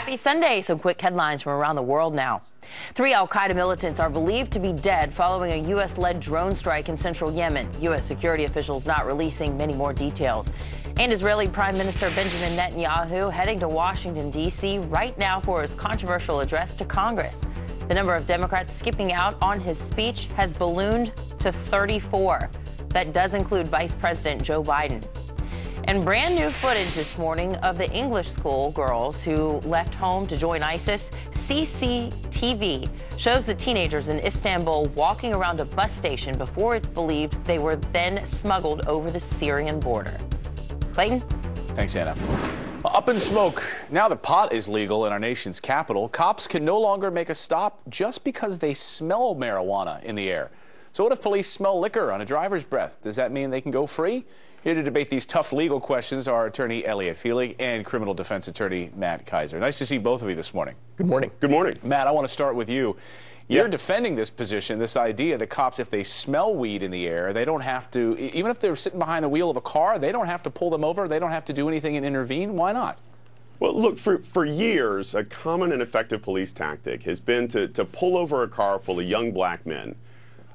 Happy Sunday. Some quick headlines from around the world now. 3 al-Qaeda militants are believed to be dead following a U.S.-led drone strike in central Yemen. U.S. security officials not releasing many more details. And Israeli Prime Minister Benjamin Netanyahu heading to Washington, D.C. right now for his controversial address to Congress. The number of Democrats skipping out on his speech has ballooned to 34. That does include Vice President Joe Biden. And brand new footage this morning of the English school girls who left home to join ISIS. CCTV shows the teenagers in Istanbul walking around a bus station before it's believed they were then smuggled over the Syrian border. Clayton? Thanks, Anna. Up in smoke. Now that pot is legal in our nation's capital, cops can no longer make a stop just because they smell marijuana in the air. So what if police smell liquor on a driver's breath? Does that mean they can go free? Here to debate these tough legal questions are attorney Elliot Feely and criminal defense attorney Matt Kaiser. Nice to see both of you this morning. Good morning. Good morning. Matt, I want to start with you. You're defending this position, this idea that cops, if they smell weed in the air, they don't have to, even if they're sitting behind the wheel of a car, they don't have to pull them over, they don't have to do anything and intervene. Why not? Well, look, for years, a common and effective police tactic has been to pull over a car full of young black men.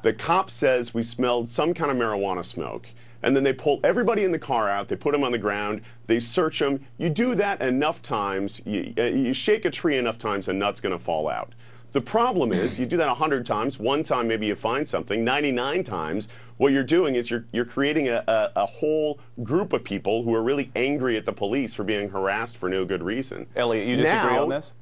The cop says we smelled some kind of marijuana smoke. And then they pull everybody in the car out, they put them on the ground, they search them. You do that enough times, you shake a tree enough times, a nut's going to fall out. The problem is, you do that 100 times, one time maybe you find something, 99 times, what you're doing is you're creating a whole group of people who are really angry at the police for being harassed for no good reason. Elliot, you disagree on this?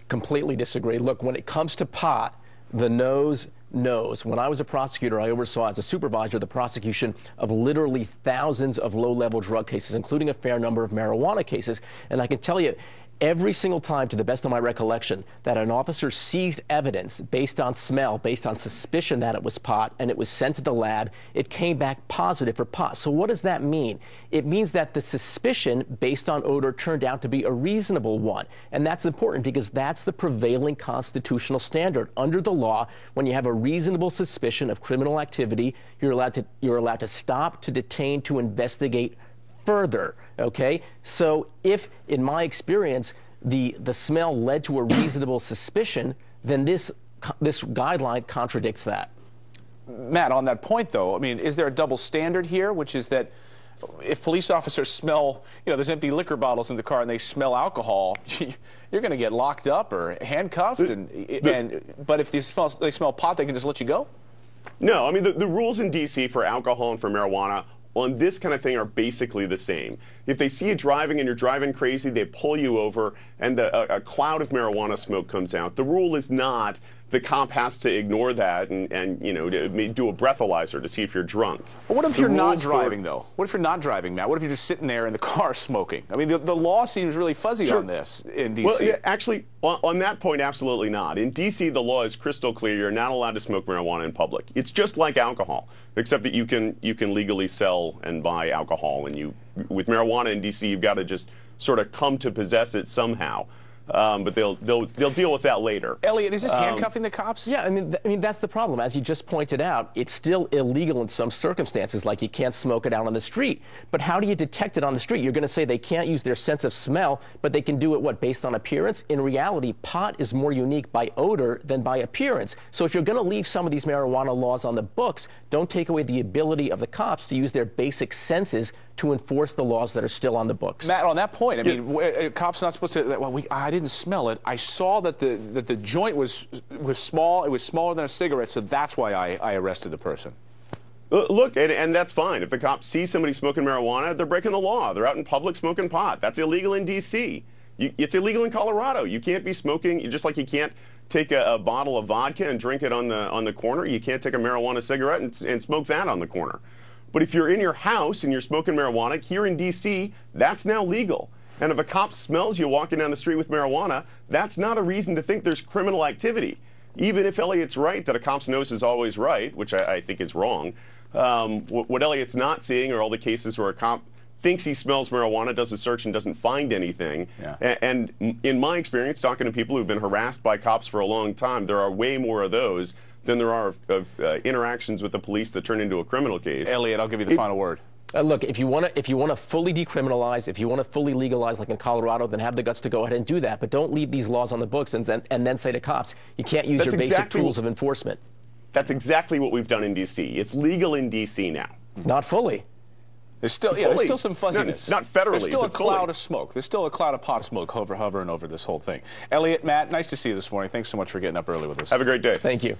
Completely disagree. Look, when it comes to pot, the nose knows. When I was a prosecutor, I oversaw as a supervisor the prosecution of literally thousands of low-level drug cases, including a fair number of marijuana cases. And I can tell you, every single time, to the best of my recollection, that an officer seized evidence based on smell, based on suspicion that it was pot, and it was sent to the lab, it came back positive for pot. So what does that mean? It means that the suspicion based on odor turned out to be a reasonable one. And that's important because that's the prevailing constitutional standard. Under the law, when you have a reasonable suspicion of criminal activity, you're allowed to stop, to detain, to investigate further, okay? So if, in my experience, the smell led to a reasonable suspicion, then this guideline contradicts that. Matt, on that point, though, I mean, is there a double standard here, which is that if police officers smell, there's empty liquor bottles in the car and they smell alcohol, you're going to get locked up or handcuffed, but if they smell pot, they can just let you go? No, I mean, the rules in D.C. for alcohol and for marijuana on this kind of thing are basically the same. If they see you driving and you're driving crazy, they pull you over and a cloud of marijuana smoke comes out. The rule is not the cop has to ignore that and to do a breathalyzer to see if you're drunk. But what if you're not driving, though? What if you're not driving, Matt? What if you're just sitting there in the car smoking? I mean, the law seems really fuzzy on this in D.C. Well, yeah, actually, on that point, absolutely not. In D.C., the law is crystal clear. You're not allowed to smoke marijuana in public. It's just like alcohol, except that you can legally sell and buy alcohol. And with marijuana in D.C., you've got to just sort of come to possess it somehow. But they'll deal with that later. Elliot, is this handcuffing the cops? Yeah, I mean that's the problem. As you just pointed out, it's still illegal in some circumstances, like you can't smoke it out on the street. But how do you detect it on the street? You're going to say they can't use their sense of smell, but they can do it, based on appearance? In reality, pot is more unique by odor than by appearance. So if you're going to leave some of these marijuana laws on the books, don't take away the ability of the cops to use their basic senses to enforce the laws that are still on the books. Matt, on that point, I mean, a cop's not supposed to. Well, I didn't smell it. I saw that the joint was small. It was smaller than a cigarette, so that's why I arrested the person. Look, and that's fine. If the cops see somebody smoking marijuana, they're breaking the law. They're out in public smoking pot. That's illegal in D.C. It's illegal in Colorado. You can't be smoking, just like you can't take a bottle of vodka and drink it on the corner. You can't take a marijuana cigarette and smoke that on the corner. But if you're in your house and you're smoking marijuana, here in D.C., that's now legal. And if a cop smells you walking down the street with marijuana, that's not a reason to think there's criminal activity. Even if Elliot's right that a cop's nose is always right, which I think is wrong, what Elliot's not seeing are all the cases where a cop thinks he smells marijuana, does a search, and doesn't find anything. Yeah. And in my experience, talking to people who've been harassed by cops for a long time, there are way more of those than there are of interactions with the police that turn into a criminal case. Elliot, I'll give you the final word. Look, if you want to fully decriminalize, if you want to fully legalize, like in Colorado, then have the guts to go ahead and do that. But don't leave these laws on the books and then say to cops, you can't use your basic tools of enforcement. That's exactly what we've done in D.C. It's legal in D.C. now. Not fully. There's still some fuzziness. Not federally. There's still a cloud fully. of smoke. There's still a cloud of pot smoke hovering over this whole thing. Elliot, Matt, nice to see you this morning. Thanks so much for getting up early with us. Have a great day. Thank you.